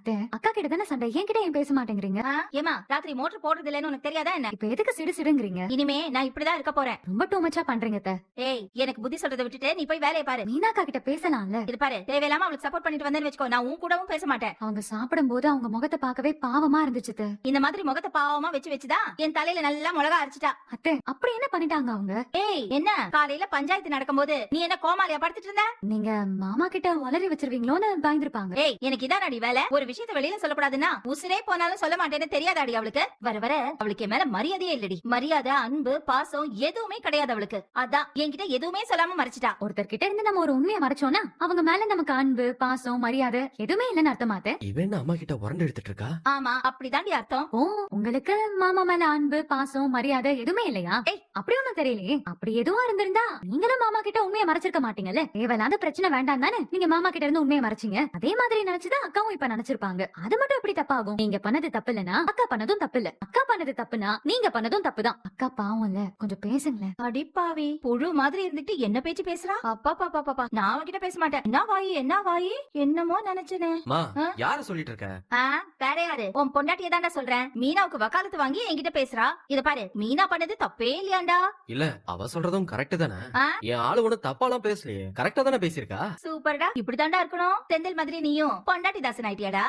அத்தை, அக்கா கிட்ட தானே சண்டை, என்கிட்ட ஏன் பேச மாட்டேங்கிறீங்க? ஏமா ராத்திரி மோட்டர் போடுறது இல்லன்னு உனக்கு தெரியாதா என்ன? இப்ப எதுக்கு சிடு சிடுங்கிறீங்க? இனிமே நான் இப்படிதான் இருக்க போறேன். ரொம்ப டூ மச்சா பண்றீங்க அத்தை. ஏய், எனக்கு புத்தி சொல்றதை விட்டுட்டு நீ போய் வேலையை பாரு. மீனாக்கா கிட்ட பேசலாம்ல. இது பாரு, தேவையில்லாம அவளுக்கு சப்போர்ட் பண்ணிட்டு வந்தேன்னு வெச்சுக்கோ, நான் உன் கூடவும் பேச மாட்டேன். அவங்க சாப்பிடும் போது அவங்க முகத்தை பார்க்கவே பாவமா இருந்துச்சு அத்தை. இந்த மாதிரி முகத்தை பாவமா வச்சுதான் என் தலையில நல்லா மிளகா அரைச்சிட்டா. அத்தை, அப்படி என்ன பண்ணிட்டாங்க அவங்க? ஏய், என்ன காலையில பஞ்சாயத்து நடக்கும்போது நீ என்ன கோமாளியா படுத்துட்டு இருந்த? நீங்க மாமா கிட்ட உளறி வச்சிருவீங்களோன்னு பயந்துருப்பாங்க. ஏய், எனக்கு இதான் அடி வேலை. ஒரு விஷயத்த வெளியில சொல்லக்கூடாதுன்னா உசுரே போனாலும் சொல்ல மாட்டேன்னு தெரியாதாடி அவளுக்கு? வர வர அவளுக்கு என் மேல மரியாதையே இல்லடி. மரியாதை, அன்பு, பாசம் எதுவுமே கிடையாது அவளுக்கு. அதான் என்கிட்ட எதுவுமே சொல்லாம மறைச்சிட்டா. ஒருத்தர் கிட்ட இருந்து நம்ம ஒரு உண்மையை மறைச்சோம்னா அவங்க மேல நமக்கு அன்பு, பாசம், மரியாதை எதுவுமே இல்லன்னு அர்த்தமாத்த. இவன் அம்மா கிட்ட உரண்டு எடுத்துட்டு இருக்கா. ஆமா, அப்படிதாண்டி அர்த்தம். ஓ, உங்களுக்கு மாமா மேல அன்பு, பாசம், மரியாதை எதுவுமே இல்லையா? ஏய், அப்படி ஒண்ணும் தெரியலையே. அப்படி எதுவும் இருந்திருந்தா நீங்களும் மாமா கிட்ட உண்மையை மறைச்சிருக்க மாட்டீங்கல்ல. தேவையில்லாத பிரச்சனை வேண்டாம் தானே நீங்க மாமா கிட்ட இருந்து உண்மையை மறைச்சீங்க. அதே மாதிரி நினைச்சுதான் அக்காவும் இப்ப நினைச்சிருப்பாங்க. அது மட்டும் எப்படி தப்பாகும்? நீங்க பண்ணது தப்பு இல்லனா அக்கா பண்ணதும் தப்பு இல்ல. அக்கா பண்ணது தப்புனா நீங்க பண்ணதும் தப்புதான். அக்கா பாவம் இல்ல, கொஞ்சம் பேசுங்களேன். அடிப்பாவி, புழு மாதிரி இருந்துட்டு என்ன பேச்சு பேசுறா? அப்பா பாப்பா பாப்பா, நான் அவகிட்ட பேச மாட்டேன். என்ன வாயி என்னமோ நினைச்சனே. மா, யார சொல்லிட்டு இருக்க? வேற யாரு? உன் பொண்டாட்டிய தாண்டா சொல்றேன். மீனாவுக்கு வக்காலத்து வாங்கி என்கிட்ட பேசுறா. இத பாரு, மீனா பண்ணது தப்பே இல்லையாண்டா. இல்ல, அவ சொல்றதும் கரெக்ட் தானே. என் ஆளு ஒண்ணு தப்பாலாம் பேசலையே, கரெக்டா தானே பேசிருக்கா. சூப்பர்டா, இப்படிதாண்டா இருக்கணும். செந்தில் மாதிரி நீயும் பொண்டாட்டி தாசன் ஆயிட்டியாடா.